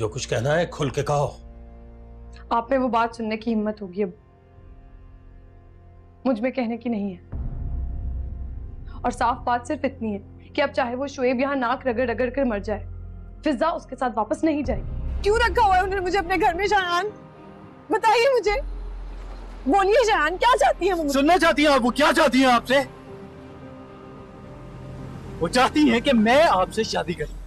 जो कुछ कहना है खुल के कहो। आप में वो बात सुनने की हिम्मत होगी अब, मुझ में कहने की नहीं है। और साफ बात सिर्फ इतनी है कि अब चाहे वो शोएब यहाँ नाक रगड़ रगड़ कर मर जाए, फिजा उसके साथ वापस नहीं जाएगी। क्यों रखा हुआ है उन्होंने मुझे अपने घर में? शायान बताइए मुझे, बोलिए शायान, क्या चाहती है वो? सुनना चाहती हैं आप? वो क्या चाहती हैं आपसे? वो चाहती हैं कि मैं आपसे शादी करूं।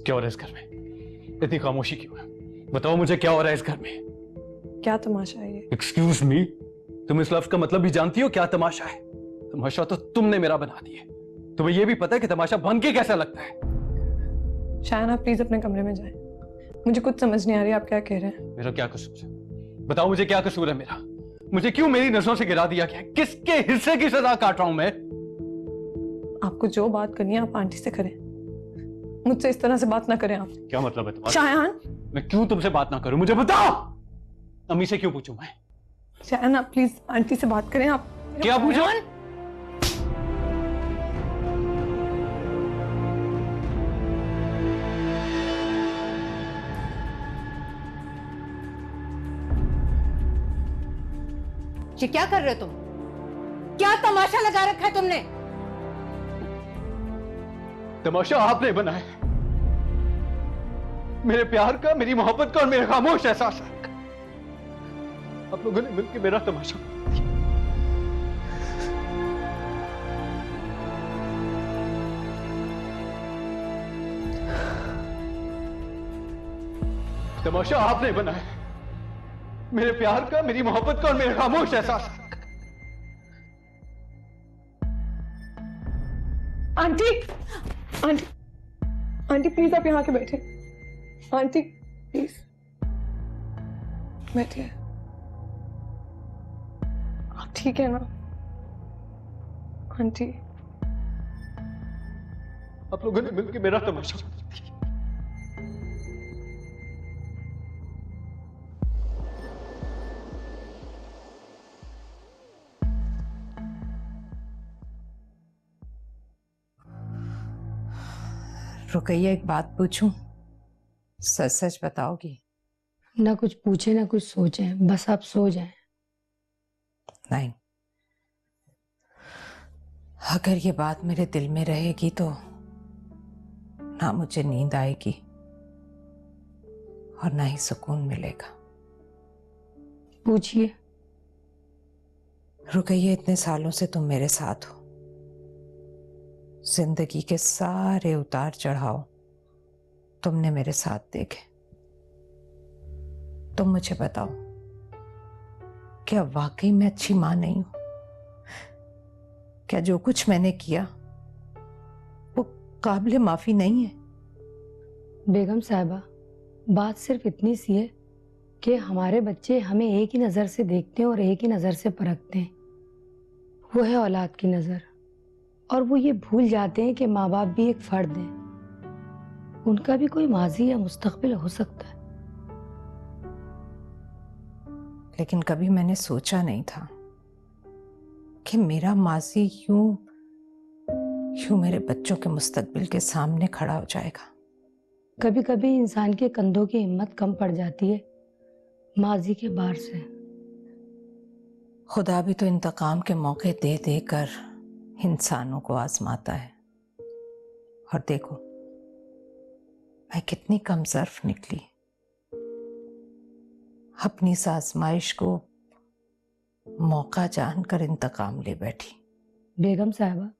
क्या हो रहा है इस घर में? इतनी खामोशी क्यों है? बताओ मुझे, क्या हो रहा है इस घर में? क्या तमाशा है ये? एक्सक्यूज मी, तुम इस लफ्ज का मतलब भी जानती हो? क्या तमाशा है? तमाशा तो तुमने मेरा बना दिया। तुम्हें यह भी पता है कि तमाशा बन के कैसा लगता है? शायन आप प्लीज अपने कमरे में जाएं। मुझे कुछ समझ नहीं आ रही आप क्या कह रहे हैं। मेरा क्या कसूर है? बताओ मुझे, क्या कसूर है मेरा? मुझे क्यों मेरी नजरों से गिरा दिया गया? किसके हिस्से की सजा काट रहा हूं मैं? आपको जो बात करनी है आप आंटी से करें, मुझसे इस तरह से बात ना करें आप। क्या मतलब है तुम्हारा? शायान, मैं क्यों तुमसे बात ना करूं? मुझे बताओ। अम्मी से क्यों पूछूं मैं? शायान आप प्लीज आंटी से बात करें आप। क्या पूछो? ये क्या कर रहे हो तुम? क्या तमाशा लगा रखा है तुमने? तमाशा आपने बनाया, मेरे प्यार का, मेरी मोहब्बत का और मेरे खामोश एहसास का। आप लोगों ने मिलकर मेरा तमाशा बना दिया। तमाशा आपने बनाया, मेरे प्यार का, मेरी मोहब्बत का और मेरे खामोश एहसास का। आंटी, आंटी, आंटी प्लीज आप यहाँ के बैठे। आंटी प्लीज बैठिए। आप ठीक है ना आंटी? आप लोगों ने मिलकर मेरा तमाशा बना दिया। रुकैया, एक बात पूछूं? सच सच बताओगी? ना कुछ पूछे ना कुछ सोचे, बस आप सो जाएं। नहीं, अगर ये बात मेरे दिल में रहेगी तो ना मुझे नींद आएगी और ना ही सुकून मिलेगा। पूछिए। रुकैया, इतने सालों से तुम मेरे साथ हो, जिंदगी के सारे उतार चढ़ाव तुमने मेरे साथ देखे। तुम मुझे बताओ, क्या वाकई मैं अच्छी मां नहीं हूं? क्या जो कुछ मैंने किया वो काबिल माफी नहीं है? बेगम साहिबा, बात सिर्फ इतनी सी है कि हमारे बच्चे हमें एक ही नज़र से देखते हैं और एक ही नज़र से परखते हैं, वो है औलाद की नज़र। और वो ये भूल जाते हैं कि माँ बाप भी एक फर्द है, उनका भी कोई माजी या मुस्तकबिल हो सकता है। लेकिन कभी मैंने सोचा नहीं था कि मेरा माजी यूं मेरे बच्चों के मुस्तकबिल के सामने खड़ा हो जाएगा। कभी कभी इंसान के कंधों की हिम्मत कम पड़ जाती है माजी के बार से। खुदा भी तो इंतकाम के मौके दे देकर इंसानों को आजमाता है। और देखो मैं कितनी कमजोर निकली, अपनी इस आजमाइश को मौका जानकर इंतकाम ले बैठी। बेगम साहिबा,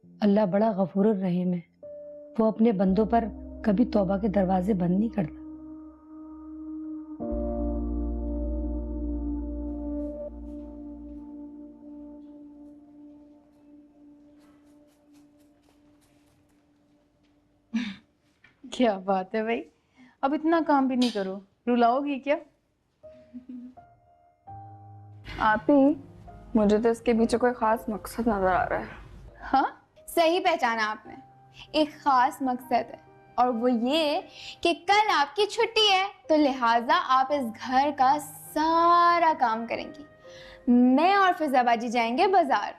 अल्लाह बड़ा गफूर रहीम है, वो अपने बंदों पर कभी तौबा के दरवाजे बंद नहीं करता। क्या बात है भाई, अब इतना काम भी नहीं करो, रुलाओगी क्या? आप ही, मुझे तो इसके पीछे कोई खास मकसद नजर आ रहा है। हाँ, सही पहचाना आपने। एक खास मकसद है और वो ये कि कल आपकी छुट्टी है, तो लिहाजा आप इस घर का सारा काम करेंगी। मैं और फिजाबाजी जाएंगे बाजार।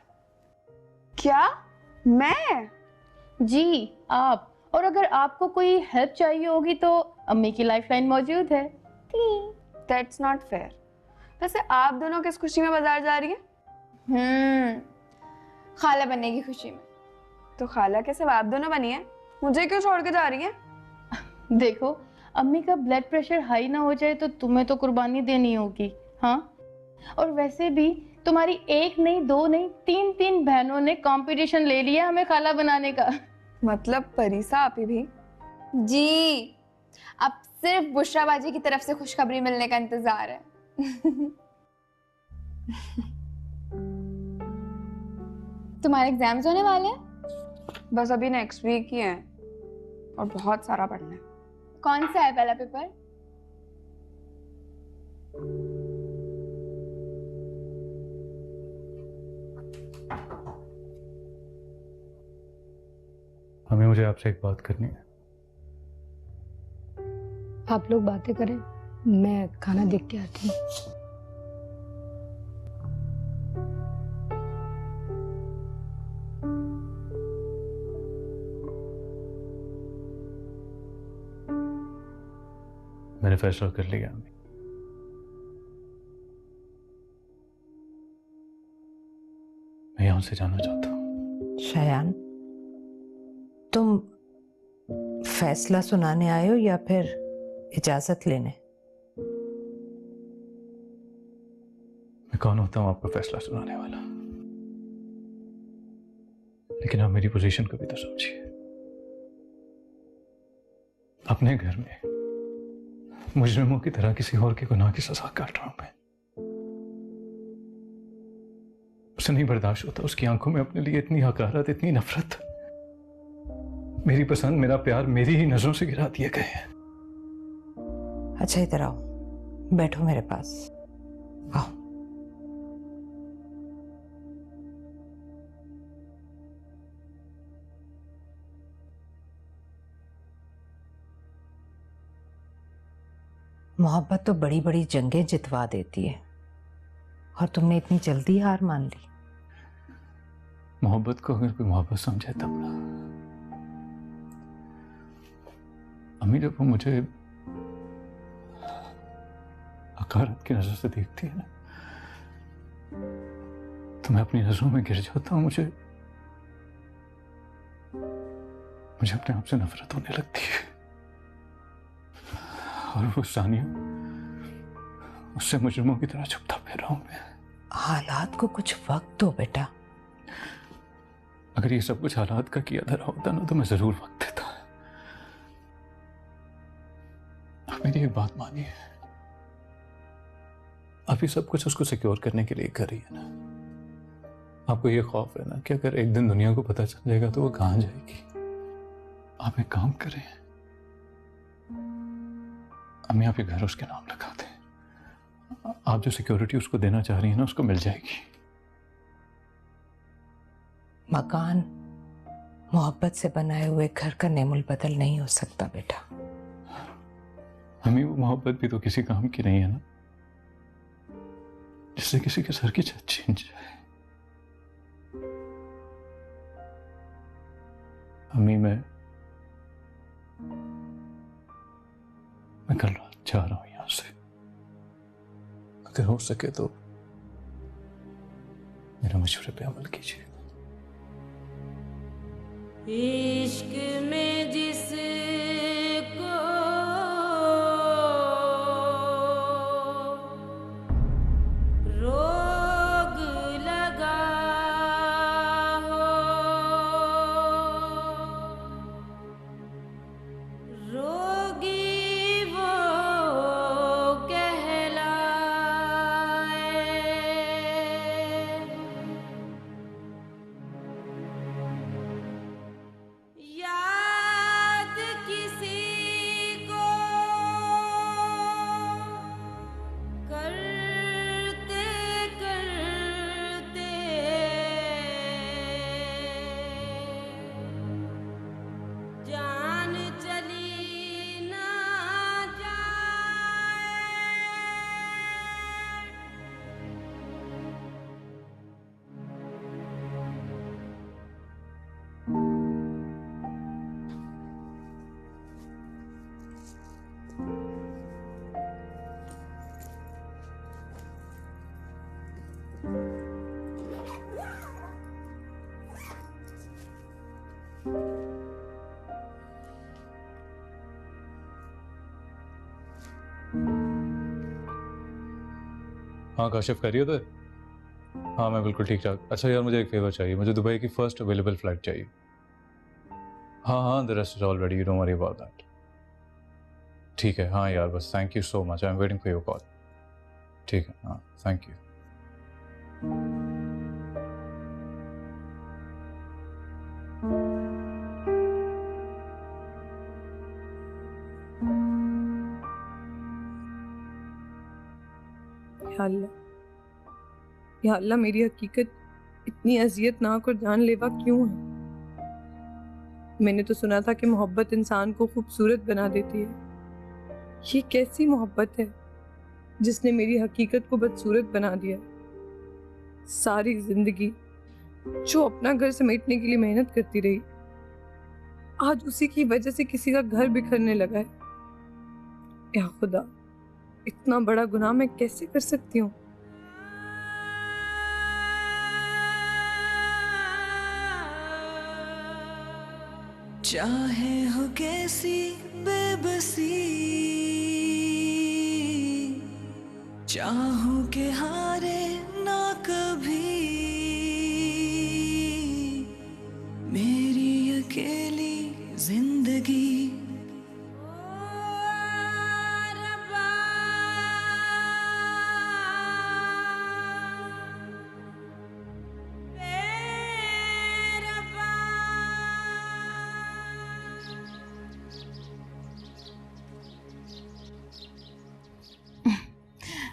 क्या? मैं? जी आप। और अगर आपको कोई हेल्प चाहिए होगी तो अम्मी की लाइफलाइन मौजूद है। That's not fair. वैसे आप दोनों किस खुशी में बाजार जा रही हैं? खाला बनने की खुशी में। तो खाला के सिवा आप दोनों बनी है, मुझे क्यों छोड़ के जा रही हैं? देखो, अम्मी का ब्लड प्रेशर हाई ना हो जाए तो तुम्हें तो कुर्बानी देनी होगी। हाँ, और वैसे भी तुम्हारी एक नहीं, दो नहीं, तीन तीन बहनों ने कंपटीशन ले लिया हमें खाला बनाने का। मतलब परीसा आपी भी? जी, अब सिर्फ बुशराबाजी की तरफ से खुशखबरी मिलने का इंतजार है। तुम्हारे एग्जाम्स होने वाले हैं? बस अभी नेक्स्ट वीक ही है और बहुत सारा पढ़ना है। कौन सा है पहला पेपर? हमें मुझे आपसे एक बात करनी है। आप लोग बातें करें, मैं खाना देख के आती हूँ। मैंने फैसला कर लिया अम्मी। मैं यहां से जाना चाहता हूं। शयान, तुम फैसला सुनाने आए हो या फिर इजाजत लेने? मैं कौन होता हूं आपको फैसला सुनाने वाला? लेकिन आप मेरी पोजीशन को भी तो समझिए। अपने घर में मुजरिमों की तरह किसी और के गुनाह की सजा काट रहा हूं मैं। उसे नहीं बर्दाश्त होता, उसकी आंखों में अपने लिए इतनी हकारत, इतनी नफरत। मेरी पसंद, मेरा प्यार मेरी ही नजरों से गिरा दिए गए हैं। अच्छा, इधर आओ, बैठो मेरे पास, आओ। मोहब्बत तो बड़ी बड़ी जंगें जितवा देती है और तुमने इतनी जल्दी हार मान ली। मोहब्बत को अगर कोई मोहब्बत समझे तब ना। अम्मी, जब वो मुझे हकारत की नजर से देखती है ना, तो मैं अपनी नजरों में गिर जाता हूं। मुझे अपने आप से नफरत होने लगती है। और वो सानिया, उससे मुजरिमों की तरह छुपता फिर रहा हूं मैं। हालात को कुछ वक्त दो बेटा। अगर ये सब कुछ हालात का किया धरा होता ना, तो मैं जरूर वक्त देता। आप मेरी एक बात मानिए, अभी सब कुछ उसको सिक्योर करने के लिए कर रही है ना। आपको ये खौफ है ना कि अगर एक दिन दुनिया को पता चल जाएगा तो वो कहां जाएगी। आप एक काम करें, अम्मी, आप ये घर उसके नाम लगा दें। आप जो सिक्योरिटी उसको देना चाह रही हैं ना, उसको मिल जाएगी। मकान मोहब्बत से बनाए हुए घर का नेमुल बदल नहीं हो सकता बेटा। अम्मी, वो मोहब्बत भी तो किसी काम की नहीं है ना, जिससे किसी के सर की छत छीन जाए। अम्मी, मैं कल रात जा रहा हूं यहां से। अगर हो सके तो मेरा मशवरे पे अमल कीजिए। इश्क में जिसको रोग लगा हो, रोगी वो कहलाए। या हाँ काशिफ खैरियत है? हाँ मैं बिल्कुल ठीक ठाक। अच्छा यार मुझे एक फेवर चाहिए, मुझे दुबई की फर्स्ट अवेलेबल फ्लाइट चाहिए। हाँ हाँ the rest is all ready, you don't worry about that. ठीक है हाँ यार, बस thank you so much, I am waiting for your call. ठीक है हाँ, थैंक यू। या अल्लाह मेरी हकीकत इतनी अजियतनाक और जानलेवा क्यों है? मैंने तो सुना था कि मोहब्बत इंसान को खूबसूरत बना देती है। ये कैसी मोहब्बत है जिसने मेरी हकीकत को बदसूरत बना दिया? सारी जिंदगी जो अपना घर समेटने के लिए मेहनत करती रही, आज उसी की वजह से किसी का घर बिखरने लगा है। या खुदा, इतना बड़ा गुनाह मैं कैसे कर सकती हूँ? चाहे हो कैसी बेबसी, चाहूं के हारे ना कभी, मेरी अकेली जिंदगी।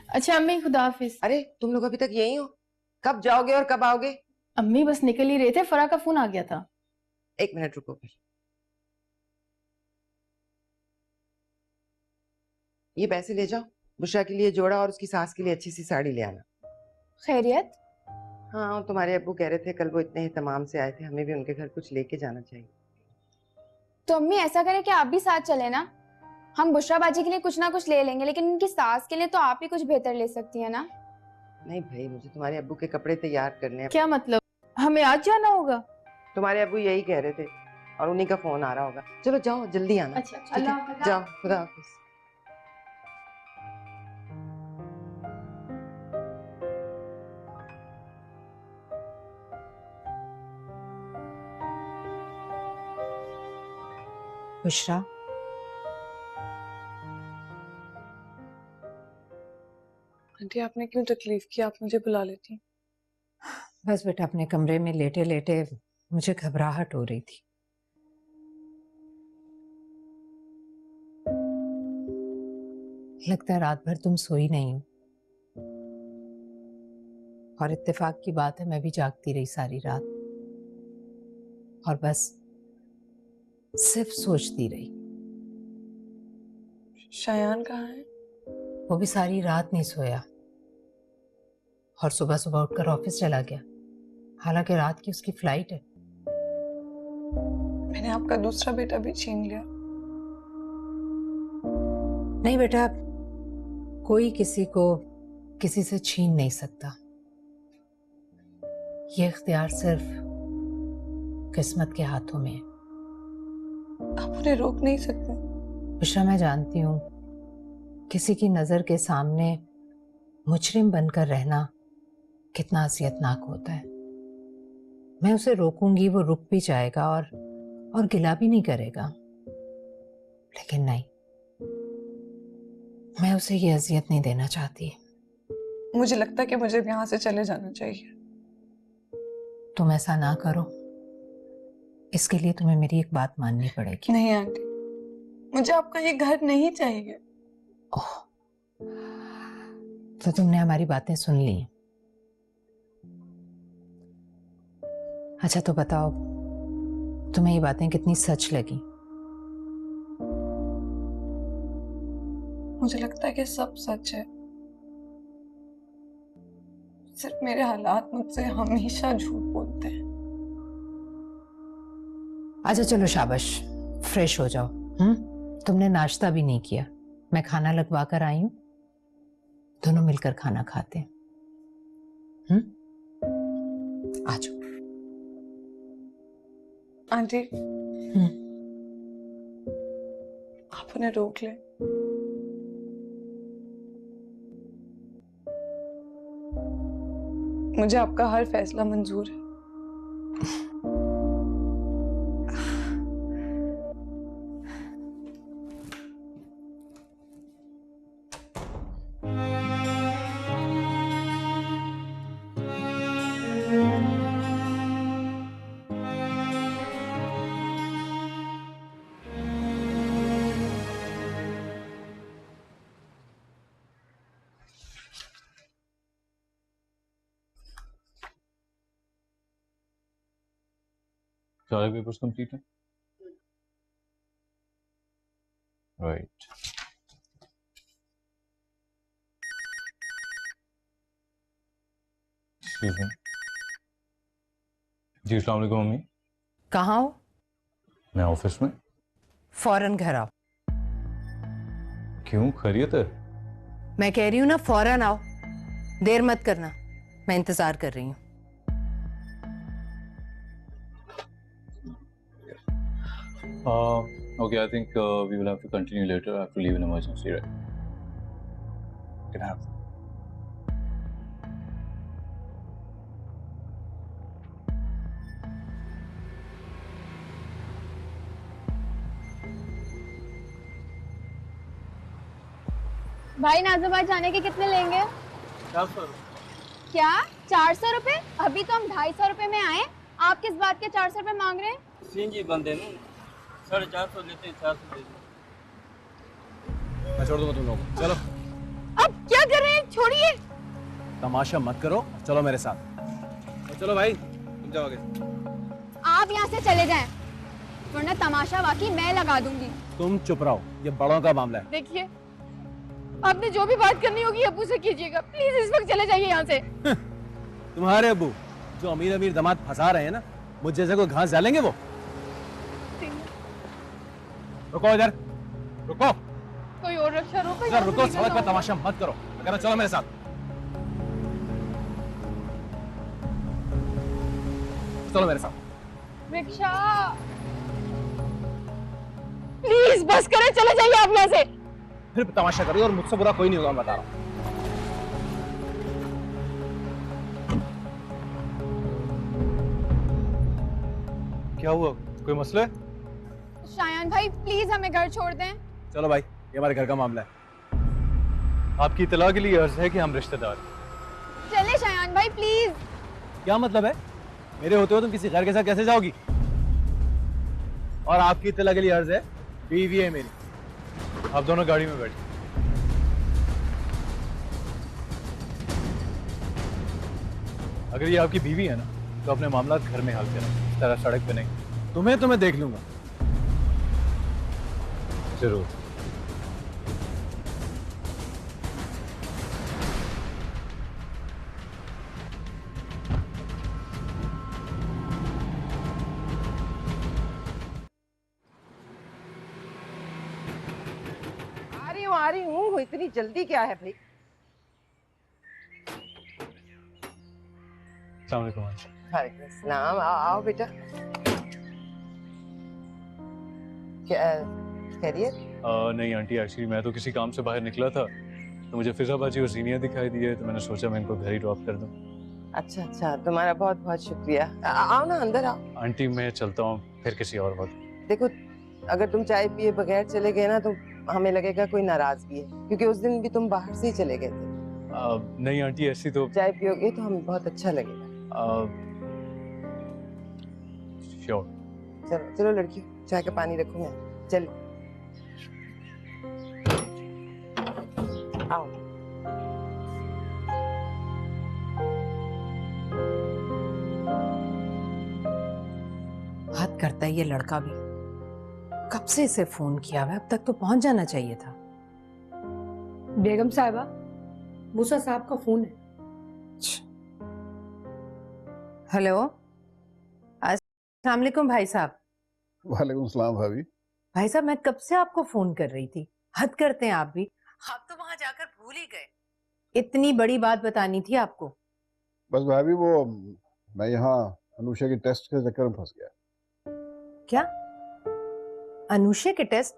अच्छा अम्मी, खुदा हाफिज। अरे तुम लोग अभी तक यही हो? कब जाओगे और कब आओगे? अम्मी बस निकल ही रहे थे, फरा का फोन आ गया था। एक मिनट रुको फिर। ये पैसे ले जाओ, बुशरा के लिए जोड़ा और उसकी सास के लिए अच्छी सी साड़ी ले आना। खैरियत? हाँ, और तुम्हारे अब्बू कह रहे थे कल वो इतने एहतमाम से आए थे, हमें भी उनके घर कुछ लेके जाना चाहिए। तो अम्मी ऐसा करें कि आप भी साथ चले ना, हम बुशरा बाजी के लिए कुछ ना कुछ ले लेंगे, लेकिन उनकी सास के लिए तो आप ही कुछ बेहतर ले सकती है ना। नहीं भाई, मुझे तुम्हारे अब्बू के कपड़े तैयार करने हैं। क्या मतलब? हमें आज जाना होगा? तुम्हारे अब्बू यही कह रहे थे और उन्हीं का फोन आ रहा होगा। चलो जाओ जल्दी आना। अच्छा ठीक है? जाओ, खुदा हाफिज। बुशरा, आंटी आपने क्यों तकलीफ की? आप मुझे बुला लेती। बस बेटा अपने कमरे में लेटे लेटे मुझे घबराहट हो रही थी। लगता है रात भर तुम सोई नहीं हो, और इत्तेफाक की बात है मैं भी जागती रही सारी रात, और बस सिर्फ सोचती रही। शायान कहाँ है? वो भी सारी रात नहीं सोया और सुबह सुबह उठकर ऑफिस चला गया, हालांकि रात की उसकी फ्लाइट है। मैंने आपका दूसरा बेटा भी छीन लिया। नहीं बेटा, कोई किसी को किसी से छीन नहीं सकता। ये इख्तियार सिर्फ किस्मत के हाथों में है। आप उन्हें रोक नहीं सकते। बुशरा, मैं जानती हूँ किसी की नजर के सामने मुजरिम बनकर रहना कितना असियतनाक होता है। मैं उसे रोकूंगी, वो रुक भी जाएगा और गिला भी नहीं करेगा, लेकिन नहीं, मैं उसे ये अजियत नहीं देना चाहती। मुझे लगता है कि मुझे यहाँ से चले जाना चाहिए। तुम ऐसा ना करो, इसके लिए तुम्हें मेरी एक बात माननी पड़ेगी। नहीं आंटी, मुझे आपका ये घर नहीं चाहिए। ओह, तो तुमने हमारी बातें सुन ली। अच्छा तो बताओ, तुम्हें ये बातें कितनी सच लगी? मुझे लगता है कि सब सच है, सिर्फ मेरे हालात मुझसे हमेशा झूठ बोलते हैं। अच्छा चलो शाबाश, फ्रेश हो जाओ। तुमने नाश्ता भी नहीं किया, मैं खाना लगवा कर आई हूं, दोनों मिलकर खाना खाते हैं। आ जाओ। आंटी आप उन्हें रोक लें। मुझे आपका हर फैसला मंजूर है। सारे पेपर्स कंप्लीट हैं? राइट। Excuse me. जी अस्सलाम वालेकुम मम्मी। कहाँ हो? मैं ऑफिस में। फौरन घर आओ। क्यों, खैरियत है? मैं कह रही हूँ ना, फौरन आओ, देर मत करना, मैं इंतजार कर रही हूँ। Okay, I think we will have to continue later. I have to leave an emergency, right? Can I have? भाई नाजिबाद जाने के कितने लेंगे? 400। क्या 400 रुपए? अभी तो हम 250 रुपए में आए, आप किस बात के 400 रुपए मांग रहे हैं? सीएनजी बंद है ना, 450 लेते हैं, 400 दे दो। मैं छोड़ दूंगा तुम लोगों को, चलो। अब क्या कर रहे हैं, छोड़िए। तमाशा मत करो, चलो मेरे साथ। चलो भाई, तुम जाओ आगे। आप यहाँ से चले जाएं, वरना तमाशा वाकई मैं लगा दूंगी। तुम चुप रहो, ये बड़ों का मामला है। देखिए, आपने जो भी बात करनी होगी अब्बू से कीजिएगा, प्लीज इस वक्त चले जाइए यहाँ से। तुम्हारे अब्बू जो अमीर अमीर दामाद फंसा रहे हैं ना, मुझ जैसे को घास डालेंगे वो? रुको इधर, रुको। कोई और रक्षा रोको। इधर रुको, सड़क पर तमाशा मत करो। अगर चलो मेरे साथ। चलो मेरे साथ। रिक्शा, प्लीज बस करें, चले जाइए आप यहाँ से। फिर तमाशा करिए और मुझसे बुरा कोई नहीं होगा, मैं बता रहा हूँ। क्या हुआ, कोई मसला है? शायान भाई प्लीज हमें घर छोड़ दें। चलो भाई, ये हमारे घर का मामला है। आपकी इत्तला के लिए अर्ज है कि हम रिश्तेदार। चले शायान भाई प्लीज। क्या मतलब है? मेरे होते हो तुम किसी घर के साथ कैसे जाओगी? और आपकी इत्तला के लिए अर्ज है, बीवी है मेरी। आप दोनों गाड़ी में बैठे। अगर ये आपकी बीवी है ना, तो अपने मामला घर में हल करें, इस तरह सड़क पे नहीं। तुम्हें तो मैं देख लूंगा। जरूर। आ रही हूँ, इतनी जल्दी क्या है भाई? अस्सलाम वालेकुम। वालेकुम अस्सलाम, आओ बेटा। क्या खैरियत? नहीं आंटी, एक्चुअली मैं तो किसी काम से बाहर निकला था, तो मुझे फिजाबाजी और सीनियर दिखाई दिए, तो मैंने सोचा मैं इनको घर ही ड्रॉप कर दूं। अच्छा अच्छा, तुम्हारा बहुत बहुत शुक्रिया। आओ ना, अंदर आओ। आंटी मैं चलता हूँ, फिर किसी और वक्त। देखो, अगर तुम चाय पिए बगैर चले गए ना, तो हमें लगेगा कोई नाराजगी है, क्योंकि उस दिन भी तुम बाहर से ही चले गए थे। नहीं आंटी, ऐसी तो। चाय पियोगे तो हमें बहुत अच्छा लगेगा। श्योर। चलो चलो लड़कियों, चाय का पानी रखो, मैं चलो। आओ। हद करता है ये लड़का भी, कब से इसे फोन किया हुआ है, अब तक तो पहुंच जाना चाहिए था। बेगम साहिबा, मूसा साहब का फोन है। हेलो, अस्सलाम वालेकुम भाई साहब। वालेकुम सलाम भाभी। भाई साहब मैं कब से आपको फोन कर रही थी, हद करते हैं आप भी। आप तो वहां जाकर भूल ही गए। इतनी बड़ी बात बतानी थी आपको। बस भाभी वो मैं यहाँ अनुषा के टेस्ट के चक्कर में फंस गया। क्या? अनुषा के टेस्ट?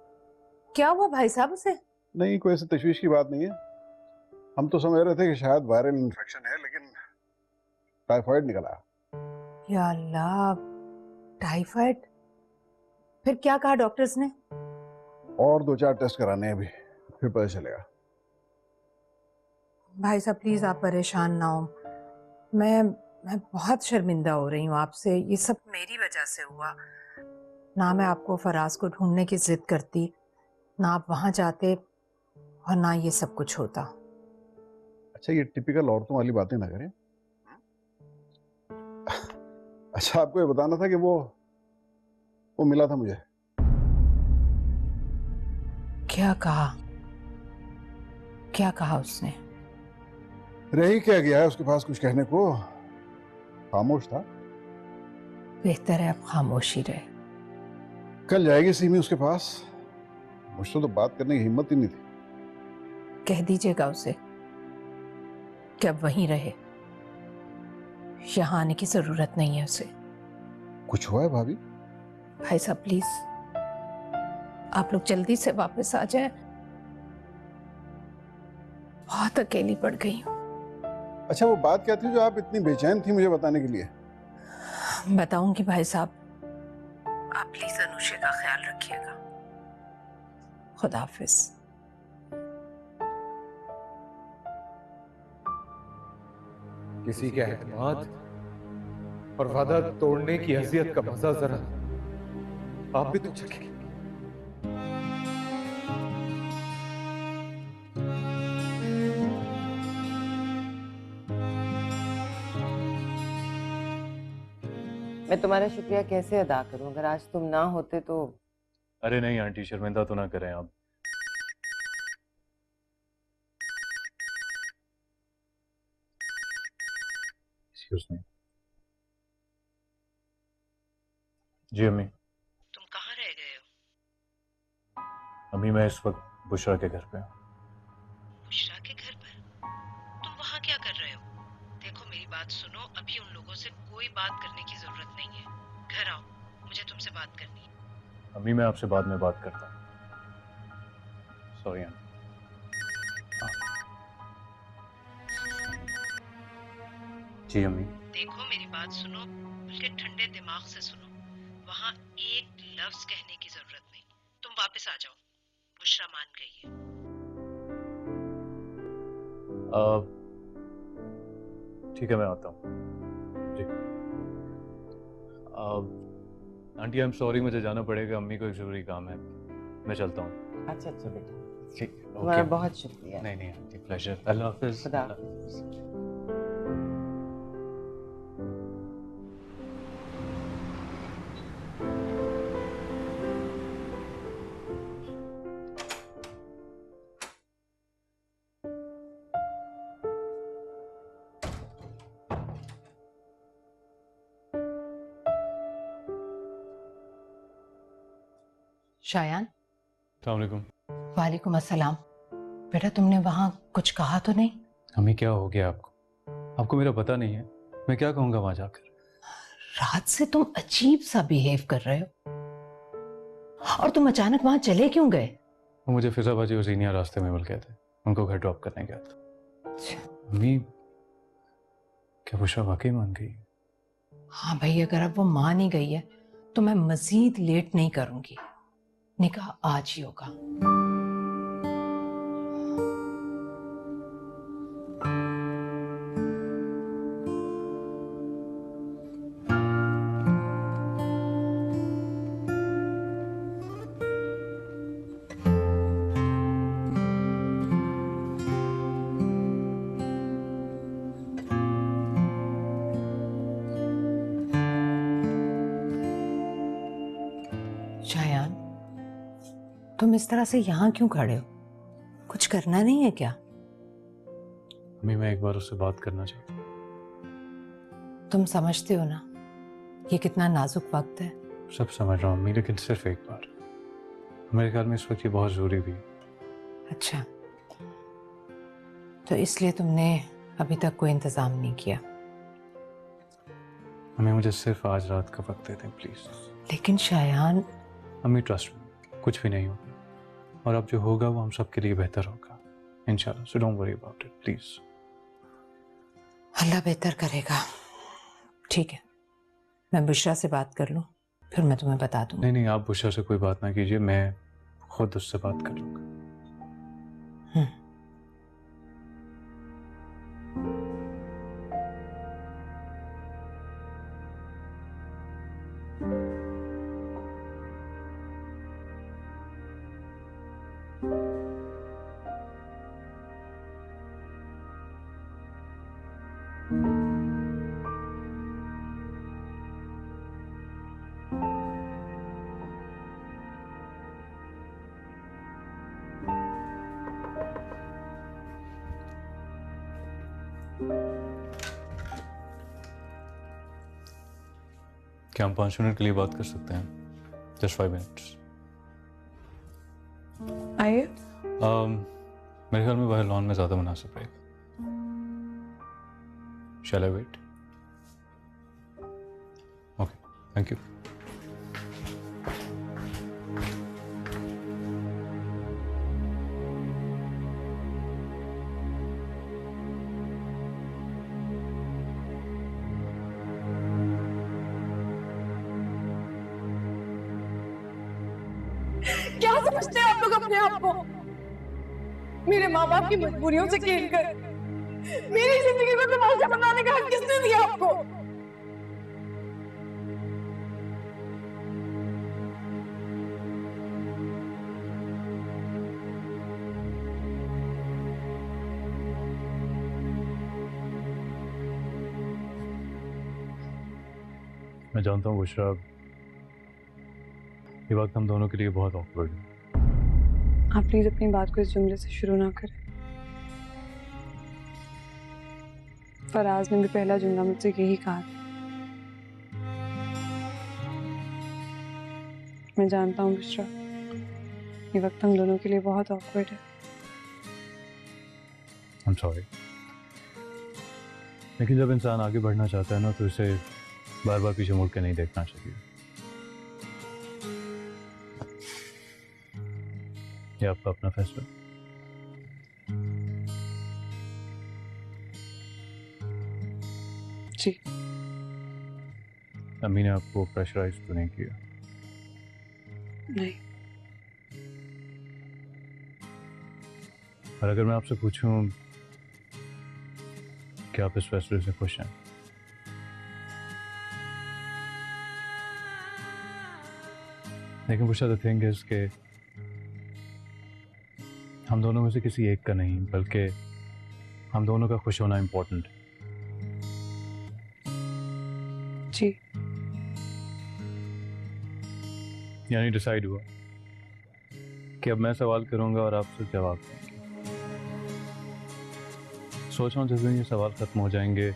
क्या हुआ भाई साहब उसे? नहीं, कोई ऐसी तशवीश की बात नहीं है। हम तो समझ रहे थे कि शायद वायरल इन्फेक्शन है, लेकिन टाइफाइड निकला। या अल्लाह, टाइफाइड? फिर क्या कहा डॉक्टर्स ने? और 2-4 टेस्ट कराने हैं अभी, फिर पता चलेगा। भाई साहब प्लीज आप परेशान ना हो। मैं बहुत शर्मिंदा हो रही हूँ आपसे। ये सब मेरी वजह से हुआ। ना मैं आपको फराज को ढूंढने की जिद करती, ना आप वहां जाते, और ना ये सब कुछ होता। अच्छा, ये टिपिकल औरतों वाली बातें ना करें। अच्छा, आपको ये बताना था कि वो मिला था मुझे। क्या कहा? क्या कहा उसने? रही क्या गया है उसके पास कुछ कहने को, खामोश था। बेहतर है अब खामोशी रहे। कल जाएगी सीमी उसके पास। मुझसे तो बात करने की हिम्मत ही नहीं थी। कह दीजिएगा उसे कि अब वहीं रहे, यहाँ आने की जरूरत नहीं है उसे। कुछ हुआ है भाभी? भाई साहब प्लीज आप लोग जल्दी से वापस आ जाएं। बहुत अकेली पड़ गई हूँ। अच्छा, वो बात क्या थी जो आप इतनी बेचैन थी मुझे बताने के लिए? बताऊंगी भाई साहब, आप प्लीज अनुषा का ख्याल रखिएगा। खुदा हाफिज। किसी के एतमाद और वादा तोड़ने की अजियत का मजा जरा आप भी तो चखें। मैं तुम्हारा शुक्रिया कैसे अदा करूं? अगर आज तुम ना होते तो। अरे नहीं आंटी, शर्मिंदा तो ना करें आप। Excuse me. जी अम्मी। तुम कहाँ रह गए हो? अम्मी मैं इस वक्त बुशरा के घर पे हूँ। बुशरा के घर पर? तुम वहाँ क्या कर रहे हो? देखो मेरी बात सुनो, अभी उन लोगों से कोई बात करने की जरूरत नहीं है। घर आओ, मुझे तुमसे बात करनी है। अम्मी मैं आपसे बाद में बात करता हूँ। Sorry aunty. जी अम्मी। देखो मेरी बात सुनो, बल्कि ठंडे दिमाग से सुनो। वहाँ एक लफ्ज कहने की जरूरत नहीं। तुम वापस आ जाओ, बुशरा मान गई है। ठीक है मैं आता हूँ। जी आंटी आई एम सॉरी, मुझे जाना पड़ेगा, अम्मी को एक जरूरी काम है। मैं चलता हूँ। अच्छा अच्छा बेटा, ठीक, तुम्हारा ओके। बहुत शुक्रिया। नहीं नहीं आंटी, प्लेजर। अल्लाह हाफिज। खुदा हाफिज। शायान। अस्सलाम वालेकुम। वालेकुम अस्सलाम। बेटा तुमने वहाँ कुछ कहा तो नहीं? अम्मी क्या हो गया आपको? आपको मेरा पता नहीं है? मैं क्या कहूँगा वहाँ जाकर? रात से तुम अजीब सा बिहेव कर रहे हो, और तुम अचानक वहां चले क्यों गए? वो मुझे फिजाबाजी और जीनिया रास्ते में मिल गए थे, उनको घर ड्रॉप करने गया था। अम्मी क्या बुशरा वाकई मान गई? हाँ भाई, अगर अब वो मान ही गई है तो मैं मजीद लेट नहीं करूंगी। निकाह आज ही होगा। शायान, तुम इस तरह से यहाँ क्यों खड़े हो? कुछ करना नहीं है क्या? अम्मी मैं एक बार उससे बात करना चाहता हूँ। तुम समझते हो ना ये कितना नाजुक वक्त है। सब समझ रहा हूँ अम्मी, लेकिन सिर्फ एक बार। मेरे ख्याल में इस वक्त ये बहुत ज़रूरी भी है। अच्छा, तो इसलिए तुमने अभी तक कोई इंतज़ाम नहीं किया? अम्मी मुझे सिर्फ आज रात का वक्त दे दें प्लीज़। लेकिन शायान। अम्मी ट्रस्ट मी, कुछ भी नहीं होगा, और अब जो होगा वो हम सब के लिए बेहतर होगा इंशाल्लाह। So don't worry about it please. अल्लाह बेहतर करेगा। ठीक है, मैं बुशरा से बात कर लूँ, फिर मैं तुम्हें बता दूँ। नहीं, आप बुशरा से कोई बात ना कीजिए, मैं खुद उससे बात कर लूँगा। क्या हम 5 मिनट के लिए बात कर सकते हैं? Just 5 minutes. आइए। मेरे ख्याल में बाहर लॉन में ज़्यादा मुनासिब रहेगा। Shall I wait? Okay, thank you. क्या समझते हैं आप लोग अपने आप को? मेरे माँ बाप की मजबूरियों से खेलकर मेरी जिंदगी को तमाशा बनाने का हक किसने दिया आपको? मैं जानता हूँ बुशरा, ये वक्त हम दोनों के लिए बहुत ऑकवर्ड है। आप प्लीज अपनी बात को इस जुमले से शुरू ना करें। फराज ने भी पहला जुमला मुझसे यही कहा। मैं जानता हूँ बुशरा, ये वक्त हम दोनों के लिए बहुत ऑकवर्ड है। I'm sorry। लेकिन जब इंसान आगे बढ़ना चाहता है ना, तो उसे बार बार पीछे मुड़ के नहीं देखना चाहिए। ये आपका अपना फैसला। जी। अम्मी ने आपको प्रेशराइज तो नहीं किया? नहीं। और अगर मैं आपसे पूछूं कि आप इस फैसले से खुश हैं? लेकिन बुशरा, द थिंग इज के हम दोनों में से किसी एक का नहीं, बल्कि हम दोनों का खुश होना इम्पोर्टेंट है। जी। यानी डिसाइड हुआ कि अब मैं सवाल करूंगा और आप सिर्फ जवाब देंगे। सोच रहा हूँ जिस दिन ये सवाल खत्म हो जाएंगे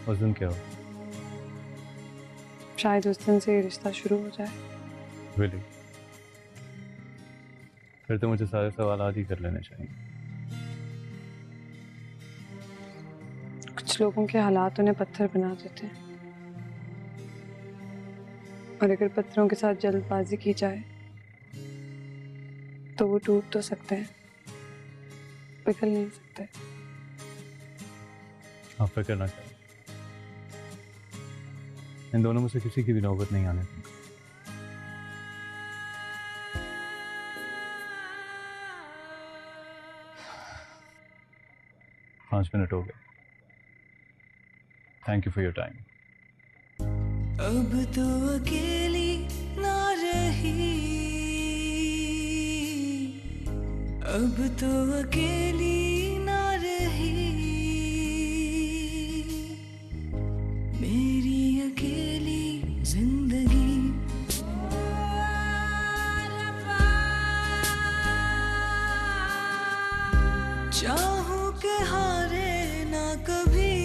उस दिन क्या हो? शायद उस दिन से ये रिश्ता शुरू हो जाए। Really? फिर तो मुझे सारे सवाल आज ही कर लेने चाहिए। कुछ लोगों के हालात उन्हें पत्थर बना देते हैं, और अगर पत्थरों के साथ जल्दबाजी की जाए तो वो टूट तो सकते हैं, पिघल नहीं सकते। आप फिक्र ना करें, इन दोनों में से किसी की भी नौबत नहीं आने दूंगा। पाँच मिनट हो गए। Thank you for your time. अब तो अकेली ना रही, अब तो अकेली ना रही, मेरी अकेली जिंदगी। चाहूं के हारे ना कभी,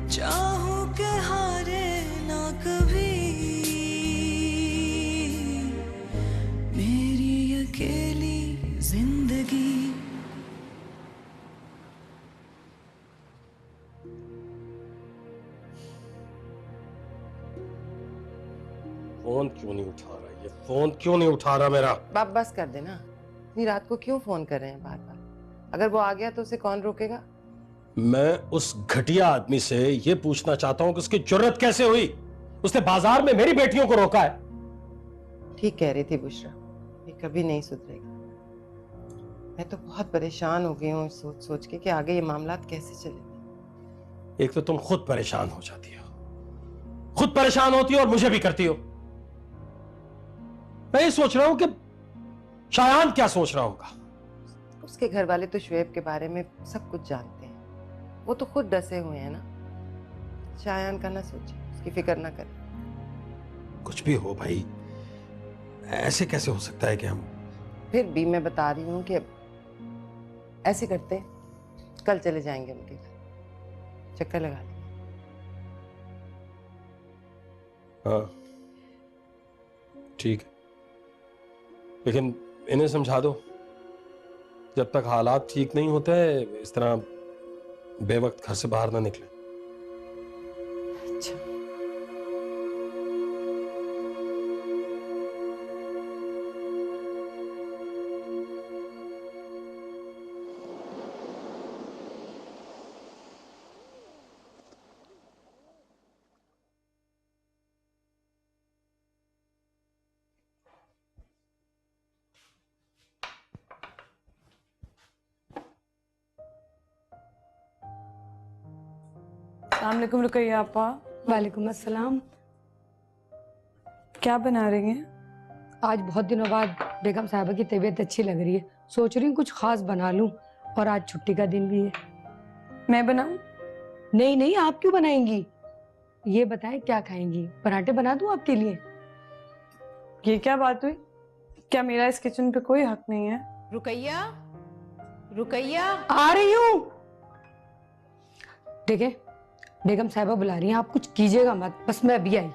चाहूं के फोन क्यों नहीं उठा रहा? ये फोन क्यों नहीं उठा रहा मेरा? बाप बस कर देना, इतनी रात को क्यों फोन कर रहे हैं बार बार? अगर वो आ गया तो उसे कौन रोकेगा? मैं उस घटिया आदमी से ये पूछना चाहता हूँ कि उसकी जुर्रत कैसे हुई? उसने बाजार में मेरी बेटियों को रोका है। ठीक कह रही थी बुशरा, ये कभी नहीं सुधरेगा। मैं तो बहुत परेशान हो गई हूँ सोच सोच के कि आगे ये मामलात कैसे चलेंगे। एक तो तुम खुद परेशान हो जाती हो, खुद परेशान होती हो और मुझे भी करती हो। मैं ये सोच रहा हूं कि शायान क्या सोच रहा होगा। उसके घर वाले तो शुएब के बारे में सब कुछ जानते हैं, वो तो खुद डसे हुए हैं ना। शायान का ना सोचे, उसकी फिक्र ना करे। कुछ भी हो भाई, ऐसे कैसे हो सकता है कि हम... फिर भी मैं बता रही हूँ कि ऐसे करते, कल चले जाएंगे उनके घर, चक्कर लगा लेंगे। हाँ ठीक है, लेकिन इन्हें समझा दो जब तक हालात ठीक नहीं होते इस तरह बेवक्त घर से बाहर ना निकले। अच्छा। अस्सलामुअलैकुम रुकैया आपा। वालेकुम अस्सलाम। क्या बना रही हैं? आज बहुत दिनों बाद बेगम साहबा की तबीयत अच्छी लग रही है, सोच रही हूँ कुछ खास बना लूँ, और आज छुट्टी का दिन भी है। मैं बनाऊं? नहीं नहीं, आप क्यों बनाएंगी? ये बताएं क्या खाएंगी? पराठे बना दूँ आपके लिए? ये क्या बात हुई? क्या मेरा इस किचन पे कोई हक नहीं है? रुकैया, रुकैया, आ रही हूँ। देखें, बेगम साहिबा बुला रही हैं, आप कुछ कीजिएगा मत, बस मैं अभी आई।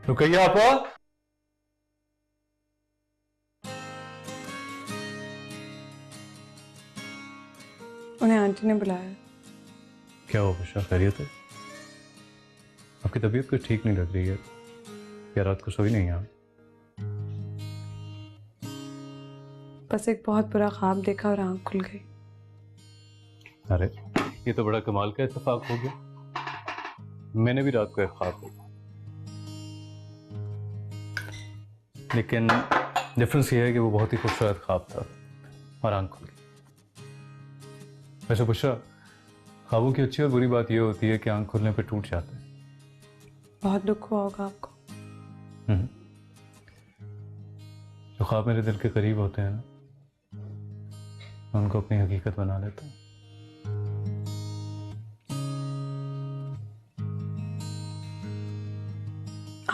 रुकैया आपा। उन्हें आंटी ने बुलाया। क्या हो बुशरा, खैरियत है? आपकी तबीयत कुछ ठीक नहीं लग रही है, क्या रात को सोई नहीं आप? बस एक बहुत बुरा ख्वाब देखा और आंख खुल गई। अरे ये तो बड़ा कमाल का इत्तेफाक हो गया। मैंने भी रात को एक ख्वाब देखा, लेकिन डिफरेंस ये है कि वो बहुत ही खूबसूरत ख्वाब था और आंख खुल गई। वैसे बुशरा, ख्वाबों की अच्छी और बुरी बात यह होती है कि आंख खुलने पे टूट जाते हैं। बहुत दुख हुआ होगा आपको। जो ख्वाब मेरे दिल के करीब होते हैं ना, मैं उनको अपनी हकीकत बना लेता हूँ।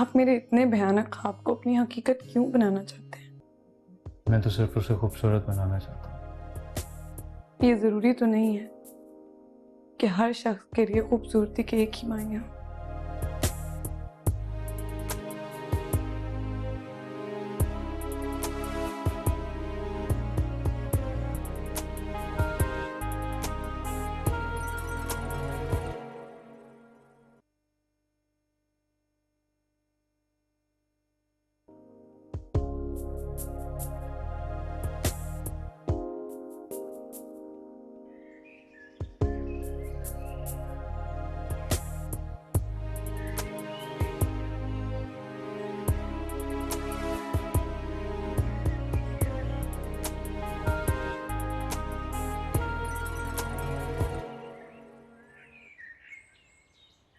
आप मेरे इतने भयानक ख्वाब को अपनी हकीकत क्यों बनाना चाहते हैं? मैं तो सिर्फ उसे खूबसूरत बनाना चाहता हूँ। ये जरूरी तो नहीं है कि हर शख्स के लिए खूबसूरती के एक ही मायने हो।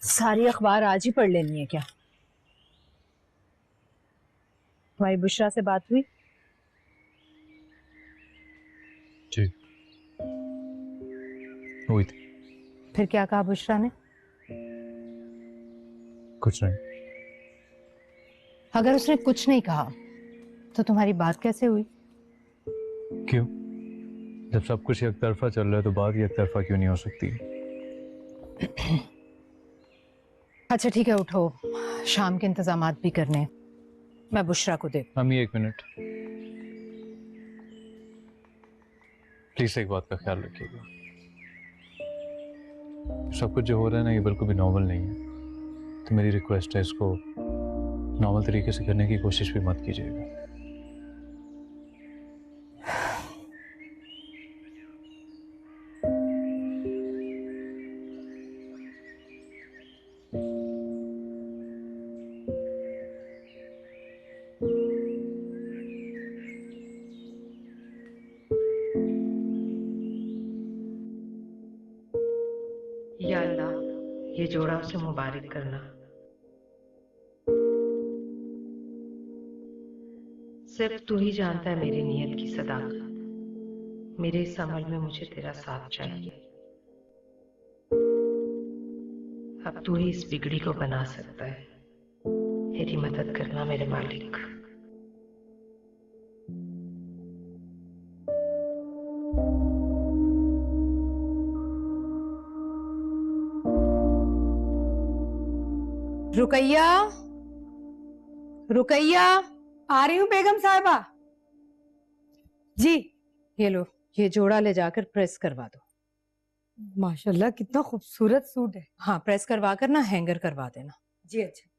सारी अखबार आज ही पढ़ लेनी है क्या? तुम्हारी बुशरा से बात हुई? जी हुई थी। फिर क्या कहा बुशरा ने? कुछ नहीं। अगर उसने कुछ नहीं कहा तो तुम्हारी बात कैसे हुई? क्यों? जब सब कुछ एक तरफा चल रहा है तो बात एक तरफा क्यों नहीं हो सकती? अच्छा ठीक है, उठो, शाम के इंतजामात भी करने। मैं बुशरा को दे। अम्मी 1 मिनट, प्लीज एक बात का ख्याल रखिएगा। सब कुछ जो हो रहा है ना, ये बिल्कुल भी नॉर्मल नहीं है, तो मेरी रिक्वेस्ट है इसको नॉर्मल तरीके से करने की कोशिश भी मत कीजिएगा। या अल्लाह, ये जोड़ा उसे मुबारक करना। सिर्फ तू ही जानता है मेरी नीयत की सदाकत। मेरे इस अमल में मुझे तेरा साथ चाहिए। अब तू ही इस बिगड़ी को बना सकता है। मेरी मदद करना मेरे मालिक। रुकैया, रुकैया, आ रही हूँ बेगम साहिबा। जी। ये लो, ये जोड़ा ले जाकर प्रेस करवा दो। माशाल्लाह कितना खूबसूरत सूट है। हाँ, प्रेस करवा कर ना हैंगर करवा देना। जी अच्छा।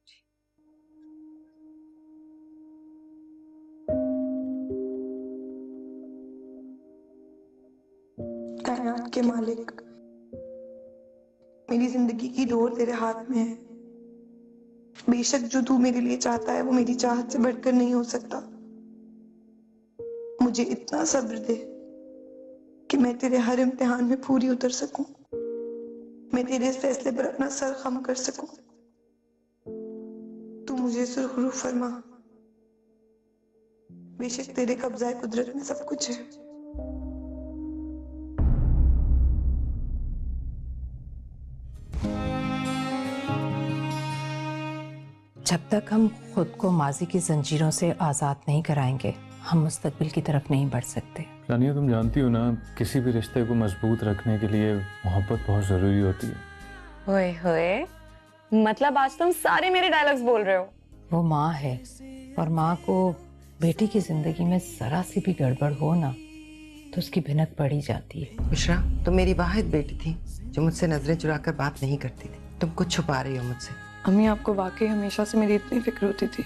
कायनात के मालिक, मेरी जिंदगी की डोर तेरे हाथ में है। बेशक जो तू मेरे लिए चाहता है वो मेरी चाहत से बढ़कर नहीं हो सकता। मुझे इतना सब्र दे कि मैं तेरे हर इम्तिहान में पूरी उतर सकूं। मैं तेरे इस फैसले पर अपना सर खम कर सकूं। तू मुझे सुरखरू फरमा। बेशक तेरे कब्ज़ाए कुदरत में सब कुछ है। जब तक हम खुद को माजी की जंजीरों से आज़ाद नहीं कराएंगे, हम मुस्तकबिल की तरफ नहीं बढ़ सकते। रानिया, तुम जानती हो ना, किसी भी रिश्ते को मजबूत रखने के लिए मोहब्बत बहुत ज़रूरी होती है। होए होए, मतलब आज तुम सारे मेरे डायलॉग्स बोल रहे हो। वो माँ है, और माँ को बेटी की जिंदगी में जरा सी भी गड़बड़ हो ना तो उसकी भिनक पड़ ही जाती है। बुशरा, तुम मेरी वाहिद बेटी थी जो मुझसे नजरें चुराकर बात नहीं करती थी। तुम कुछ छुपा रही हो मुझसे। अम्मी, आपको वाकई हमेशा से मेरी इतनी फिक्र होती थी।